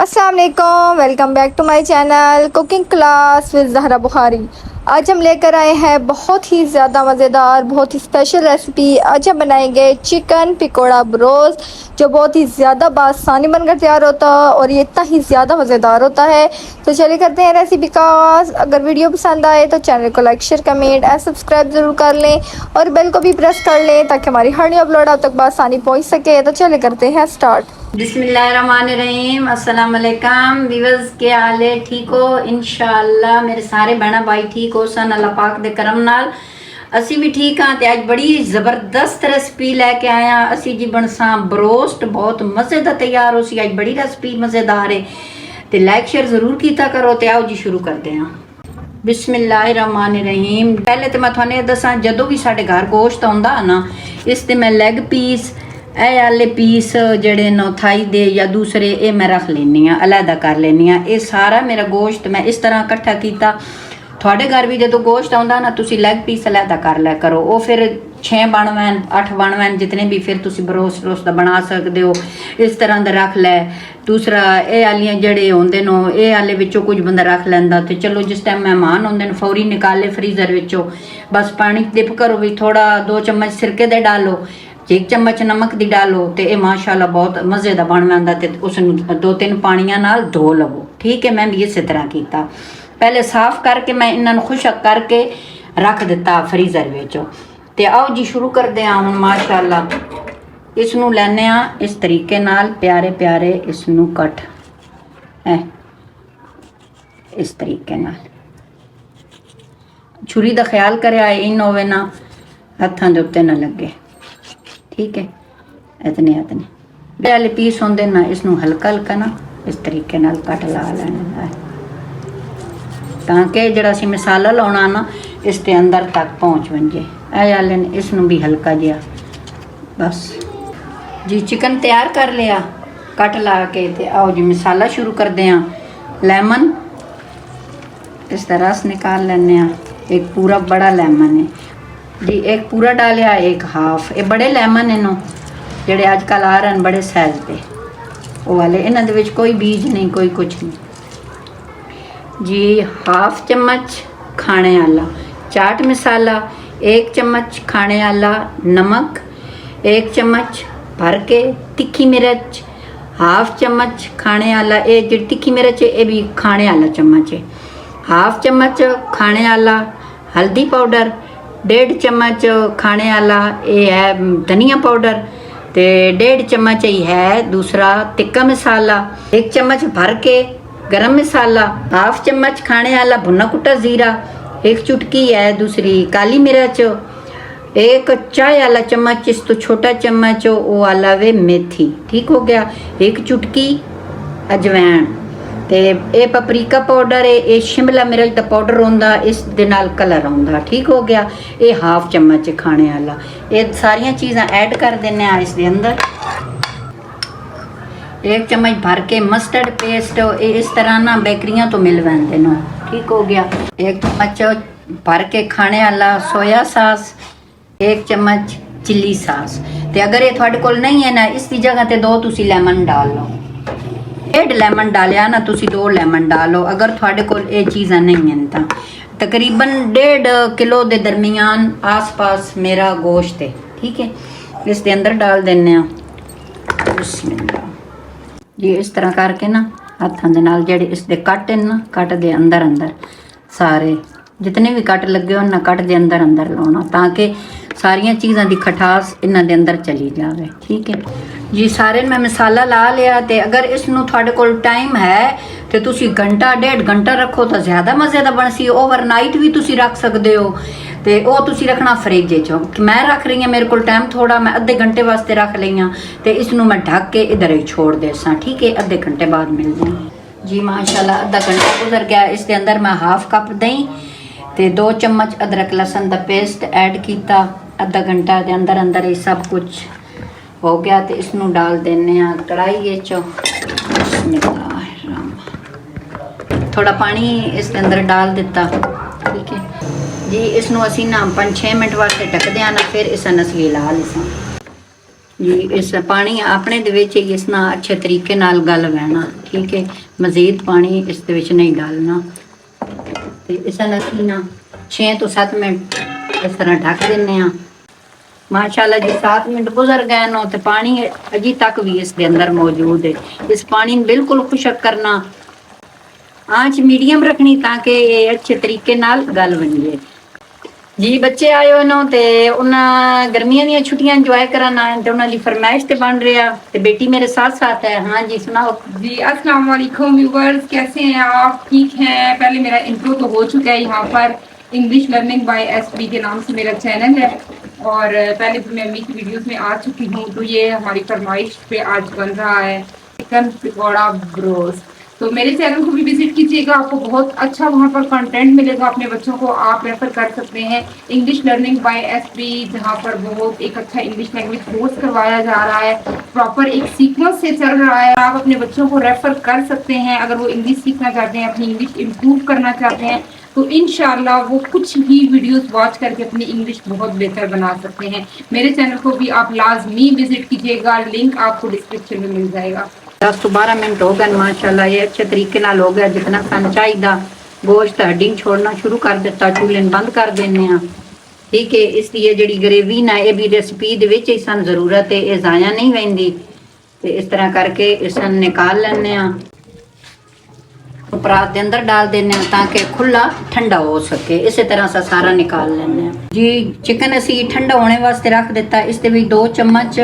अस्सलाम वालेकुम, welcome back to my channel cooking class with Zahra Bukhari. आज हम लेकर आए हैं बहुत ही ज़्यादा मज़ेदार, बहुत ही स्पेशल रेसिपी। आज हम बनाएंगे चिकन पकोड़ा ब्रोस्ट, जो बहुत ही ज़्यादा बासानी बनकर तैयार होता है और ये इतना ही ज़्यादा मज़ेदार होता है। तो चलिए करते हैं रेसिपी का आगाज़। अगर वीडियो पसंद आए तो चैनल को like, share, comment and subscribe ज़रूर कर लें और बेल को भी प्रेस कर लें ताकि हमारी हर न्यू अपलोड आप तक बासानी पहुँच सके। तो चलिए करते हैं स्टार्ट। बिस्मिल्लाहिर्रहमानिर्रहीम। अस्सलाम वालेकुम व्यूअर्स, के हाल है? ठीक हो? इंशाअल्लाह मेरे सारे बहना भाई ठीक हो सन अल्लाह पाक दे करम नाल। असी भी ठीक हाँ। ते अज बड़ी जबरदस्त रेसिपी लैके आया। असी जी बनसा ब्रोस्ट, बहुत मज़े दा तैयार हो सी। अज बड़ी रेसिपी मज़ेदार है ते लाइक शेयर जरूर कीता करो। ते आओ जी शुरू करते हैं। बिस्मिल्लाहिर्रहमानिर्रहीम। पहले तो मैं थाने दसा, जदों भी साडे घर गोश्त आउंदा ना, इस ते मैं लैग पीस ਇਹ वाले पीस ਜਿਹੜੇ न थाई दे या दूसरे ये मैं रख लेनी हाँ, अलहदा कर लेनी हाँ। ये सारा मेरा गोश्त मैं इस तरह इकट्ठा किया। थोड़े घर भी जो गोश्त आता ना, तुसी लैग पीस अलहदा कर लिया करो। वो फिर 6 बन वैन 8 बन वैन जितने भी फिर तुसी ब्रोस्ट रोस्ट का बना सकते हो। इस तरह का रख लै। दूसरा ये आलियाँ जड़े होंगे नो, ये आले विचों कुछ बंदा रख लेंदा। तो चलो जिस टाइम मेहमान होंगे फौरी निकाले फ्रीजर विचों, बस पानी डिप करो भी, थोड़ा 2 चम्मच सिरके दे डालो, 1 चम्मच नमक दी डालो। तो ये माशाल्लाह बहुत मज़े का बन जाता। तो उसनू 2-3 पानियां नाल धो लवो। ठीक है, मैं भी इस तरह किया। पहले साफ करके मैं इन्होंने खुशक करके रख दिता फ्रीजर विचों। तो आओ जी शुरू करते हैं हम। माशाल्लाह इसनू लैने इस तरीके नाल प्यारे प्यारे इसनू कट है इस तरीके नाल। छुरी का ख्याल करे इन होवे ना हत्थां दे उत्ते ना लगे। ठीक है, इतने वाले पीस होंगे ना, इसनू हल्का हल्का ना इस तरीके नाल कट ला लेना है ताकि जड़ा सी मसाला लाना ना इसके अंदर तक पहुँच बन जाए। ऐ वाले ने इसनू भी हल्का जिहा बस जी। चिकन तैयार कर लिया कट ला के। ते आओ जी मसाला शुरू करते हैं। लेमन इसका रस निकाल लेने। एक पूरा बड़ा लेमन है जी, एक पूरा डालिया, एक हाफ। ये बड़े लेमन है नो जेडे अजकल आ रहे हैं बड़े साइज के, वो वाले। इन्हां दे विच कोई बीज नहीं, कोई कुछ नहीं जी। हाफ चम्मच खाने वाला चाट मसाला, 1 चम्मच खाने वाला नमक, 1 चम्मच भर के तिखी मिर्च, हाफ चम्मच खाने वाला ये जी तिखी मिर्च है, ये भी खाने वाला चम्मच है। हाफ चम्मच खाने वाला हल्दी पाउडर, 1.5 चम्मच खाने वाला ये है धनिया पाउडर, तो 1.5 चम्मच ही है दूसरा तिक्का मसाला, 1 चम्मच भर के गरम मसाला, हाफ चम्मच खाने वाला भुना कुटा जीरा, 1 चुटकी है दूसरी काली मिर्च, 1 चाय वाला चम्मच, इस तो छोटा चम्मच वो वाला वे मेथी। ठीक हो गया। 1 चुटकी अजवैन, ते ये पपरीका पाउडर है, ये शिमला मिर्च का पाउडर होंदा, इस दे नाल कलर आउंदा। ठीक हो गया। ये हाफ चम्मच खाने वाला। ये सारिया चीज़ां ऐड कर देने इस दे अंदर। 1 चम्मच भर के मस्टर्ड पेस्ट, ये इस तरह ना बेकरियां तो मिल वैंदे नो। ठीक हो गया। 1 चम्मच भर के खाने वाला सोया सॉस, 1 चम्मच चिल्ली सॉस। तो अगर ये थोड़े कोल नहीं है ना, इसकी जगह ते 2 तुसी लेमन डाल लो। 1.5 लेमन डालिया ना, तुसी 2 लेमन डालो अगर थोड़े कोल ये चीज़ां नहीं हैं। तो तकरीबन 1.5 किलो के दरमियान आस पास मेरा गोश्त है। ठीक है, इसके अंदर डाल देने बिस्मिल्लाह जी। इस तरह करके ना हत्थों के नाल जेडे इसके कट हैं ना, कट के अंदर अंदर सारे जितने भी कट लगे हो ना, कट के अंदर अंदर लाना ताकि सारिया चीज़ों की खटास इन्हों के अंदर चली जाए। ठीक है जी। सारे मैं मसाला ला लिया। तो अगर इसनू थोड़े कोल टाइम है तो तुसी घंटा 1.5 घंटा रखो तो ज़्यादा मज़े का बन सी। ओवरनाइट भी तुसी रख सकते हो। तो वो तुसी रखना फ्रिज चो। मैं रख रही हूँ, मेरे को टाइम थोड़ा, मैं अद्धे घंटे वास्ते रख ली हाँ। तो इसनू मैं ढक के इधर ही छोड़ दे सा। ठीक है, अद्धे घंटे बाद मिल जाए जी। माशाल्लाह आधा घंटा गुजर गया। इसके अंदर मैं हाफ कप दही तो 2 चम्मच अदरक लसन का पेस्ट ऐड किया। आधा घंटा के अंदर अंदर ये सब कुछ हो गया। तो इसनू डाल देने कढ़ाई चो। थोड़ा पानी इसके अंदर डाल दिता। ठीक है जी। इसनू असी ना 5-6 मिनट वास्ते ढक देना, फिर इस असली ला लिसा। ਜੀ ਇਸ ਪਾਣੀ ਆਪਣੇ ਦੇ ਵਿੱਚ ਹੀ ਇਸ ਨਾਲ ਅੱਛੇ ਤਰੀਕੇ ਨਾਲ ਗਲ ਵਹਿਣਾ, ਠੀਕ ਹੈ। ਮਜ਼ੀਦ ਪਾਣੀ ਇਸ ਦੇ ਵਿੱਚ ਨਹੀਂ ਡਾਲਣਾ ਤੇ ਇਸ ਨਾਲ ਅਸੀਂ ਨਾ 6 ਤੋਂ 7 ਮਿੰਟ ਇਸ ਤਰ੍ਹਾਂ ਢੱਕ ਦਿੰਨੇ ਆ। माशाल्लाह जी 7 मिनट गुजर गए नो तो पानी अजी तक भी इसके अंदर मौजूद है। इस पानी में बिल्कुल खुशक करना, आंच मीडियम रखनी ताकि ये अच्छे तरीके नाल गल बन जाए। जी बच्चे आए हो नो ते उन्हें गर्मियां दी छुट्टियां इंजॉय कराना है तो उन्हें फरमाइश ते बन रहा ते बेटी मेरे साथ साथ है। हाँ जी सुनाओ जी। अस्सलाम वालेकुम व्यूवर्स, कैसे हैं आप? ठीक हैं? पहले मेरा इंट्रो तो हो चुका है, यहाँ पर इंग्लिश लर्निंग बाय एसबी के नाम से मेरा चैनल है और पहले तो मैं अम्मी की वीडियोस में आ चुकी हूँ। तो ये हमारी फरमाइश पे आज बन रहा है चिकन पकौड़ा ब्रोस्ट। तो मेरे चैनल को भी विजिट कीजिएगा, आपको बहुत अच्छा वहाँ पर कंटेंट मिलेगा। अपने बच्चों को आप रेफर कर सकते हैं इंग्लिश लर्निंग बाय एसबी, जहाँ पर बहुत एक अच्छा इंग्लिश लैंग्वेज कोर्स करवाया जा रहा है, प्रॉपर एक सीक्वेंस से चल रहा है। आप अपने बच्चों को रेफर कर सकते हैं अगर वो इंग्लिश सीखना चाहते हैं, अपनी इंग्लिश इम्प्रूव करना चाहते हैं तो इंशाल्लाह वो कुछ ही वीडियोस वॉच करके अपनी इंग्लिश बहुत बेहतर बना सकते हैं। मेरे चैनल को भी आप लाजमी विजिट कीजिएगा, लिंक आपको डिस्क्रिप्शन में मिल जाएगा। 10 तो 12 मिनट हो गए माशाल्लाह, ये अच्छे तरीके नाल हो गया जितना सन चाहिए। गोश्त हड्डी छोड़ना शुरू कर दिता, चूल्हे बंद कर देने, ठीक है। इसलिए जी ग्रेवी ना ये भी रेसिपी दे विच ही सन जरूरत है, ये जाया नहीं वहिंदी ते इस तरह करके इस निकाल लेने। परात के अंदर डाल देने ताकि खुला ठंडा हो सके। इसी तरह से सारा निकाल लेने जी। चिकन असी ठंडा होने वास्ते रख दिता। इस भी 2 चम्मच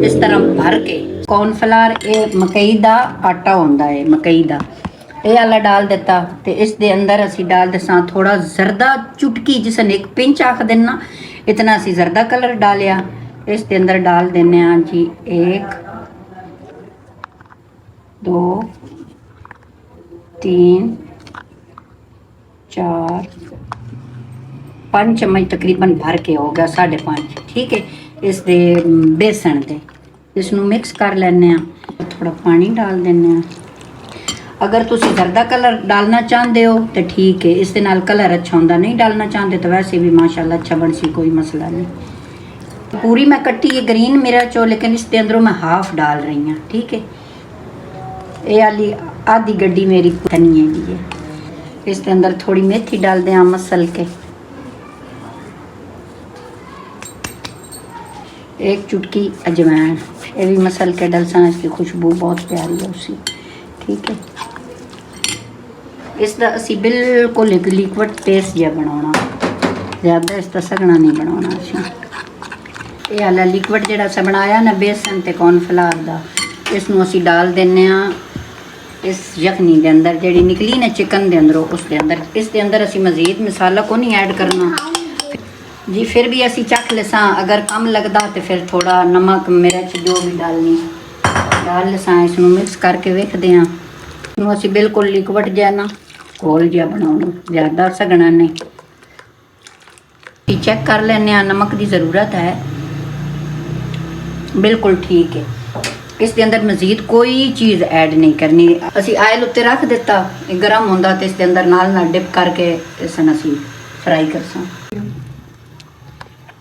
इस तरह भर के कॉर्नफ्लावर, ये मकई का आटा होंदा है, मकई का ये आला डाल दिता। तो इस दे अंदर असी डाल दसा थोड़ा जरदा चुटकी, जिसन एक पिंच आख देना, इतना असी जरदा कलर डालिया। इस दे अंदर डाल देने जी 1 2 3 4 5 चम्मच तकरीबन भर के हो गया, 5.5, ठीक है। इस दे बेसन दे इसनों मिक्स कर लेने, थोड़ा पानी डाल देने। अगर तुसी जरदा कलर डालना चाहते हो तो ठीक है, इस दे नाल कलर अच्छा होंदा, नहीं डालना चाहते तो वैसे भी माशाल्लाह अच्छा बन सी, कोई मसला नहीं। तो पूरी मैं कट्टी है ग्रीन मिर्च हो, लेकिन इस दे अंदरों मैं हाफ डाल रही हूँ, ठीक है। ये आली आधी गड्डी मेरी धनिया की है। इसके अंदर थोड़ी मेथी डाल दें मसल के, 1 चुटकी अजवाइन, ये भी मसल के डलसा, इसकी खुशबू बहुत प्यारी है उसी, ठीक है। इसका असी बिल्कुल एक लिक्विड पेस्ट जहा बनाना, ज़्यादा इसका सगना नहीं बनाना असी। ये आला लिक्विड जड़ा सा बनाया ना बेसन ते कॉर्नफ्लावर का, इसनों असी डाल देने इस यखनी के अंदर जी निकली ना चिकन के अंदरों, उसके अंदर इसके अंदर असी मज़ीद मसाला को नहीं ऐड करना जी। फिर भी असी चख लेसा, अगर कम लगता तो फिर थोड़ा नमक मिर्च जो भी डालनी डाल लेसा। इसनों मिक्स करके वेखते हैं, इसनों असी बिल्कुल लिक्विड जहा ना घोल जहा बनाना, ज़्यादा सगना नहीं। चेक कर लेने, नमक की ज़रूरत है, बिल्कुल ठीक है। इसके अंदर मजीद कोई चीज़ ऐड नहीं करनी। असी आयल उत्ते रख दिता, गर्म होंदा तो इसके अंदर नाल डिप करके इसन असी फ्राई कर सा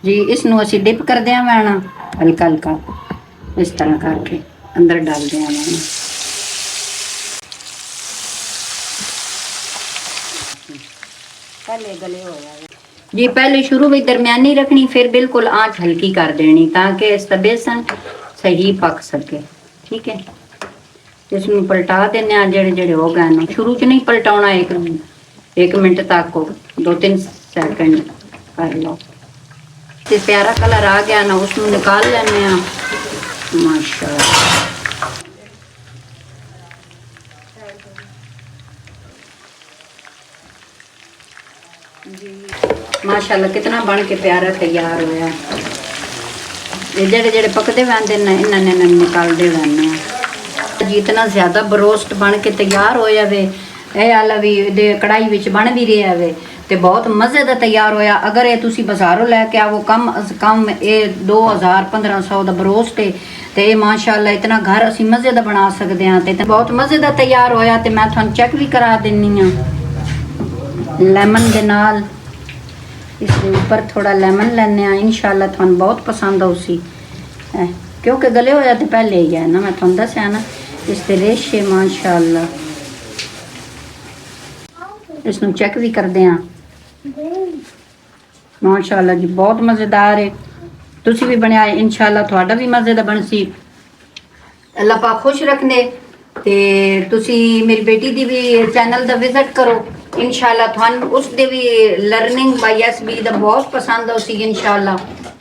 जी। इसनों असी डिप कर दिया वैना हल्का हल्का, इस तरह करके अंदर डाल दिया वैना। पहले गले हो जाए जी, पहले शुरू में दरमियानी रखनी, फिर बिल्कुल आंच हल्की कर देनी ताकि इसका बेसन सही पक सके, ठीक है। इसमें पलटा देने जेड़े जेड़े हो गए ना, शुरू च नहीं पलटाना, 1 मिनट तक को 2-3 सेकंड कर लो। तो प्यारा कलर आ गया ना, उसमें निकाल लेने माशाल्लाह। माशाल्लाह कितना बन के प्यारा तैयार होया। ये जेड़े जेड़े पकते वहदे ना, इन्होंने निकालते वहने। जितना ज़्यादा बरोस्ट बन के तैयार हो जाए, ये आला भी दे कढ़ाई विच बन भी रहा है तो बहुत मज़े का तैयार होया। अगर ये तुसी बाज़ारों लैके आवो कम अज कम ये 2000-1500 का बरोस्ट है, तो ये माशाल्लाह इतना घर असी मज़े का बना सकते हैं। तो बहुत मज़े का तैयार होया। तो मैं तुहानू चेक भी करा देनी हाँ लैमन के नाल। इसके ऊपर थोड़ा लेमन लेने इंशाल्लाह थानू बहुत पसंद आउसी। क्योंकि गले होया तो पहले ही है ना, मैं तुहानू दस्या ना। इस ते रेशे माशाअल्लाह। इसनू चेक भी करते हैं माशाअल्लाह जी, बहुत मज़ेदार है। तुसी भी बनाया इंशाअल्लाह, थोड़ा भी मज़े दा बनसी। अल्लाह पाक खुश रखने। ते तुसी मेरी बेटी दी भी चैनल दा विजिट करो इंशाअल्लाह, थानू उस दे भी लर्निंग बाय एसबी दा बहुत पसंद होसी इंशाअल्लाह।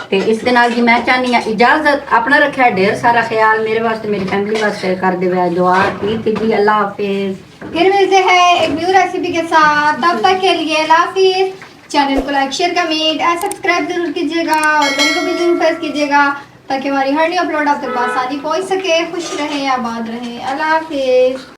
ते इस दे नाल जी मैं चाहनी हां इजाजत, अपना रखा ढेर सारा ख्याल, मेरे वास्ते मेरी फैमिली वास्ते कर दे दुआ। ठीक है जी, अल्लाह हाफिज। फिर मिलते हैं एक न्यू रेसिपी के साथ, तब तक के लिए अल्लाह हाफिज। चैनल को like share comment and subscribe जरूर कीजिएगा और बेल को भी जरूर प्रेस कीजिएगा ताकि हमारी हर न्यू अपलोड आप तक आसानी पहुंच सके। खुश रहें, आबाद रहें। अल्लाह हाफिज।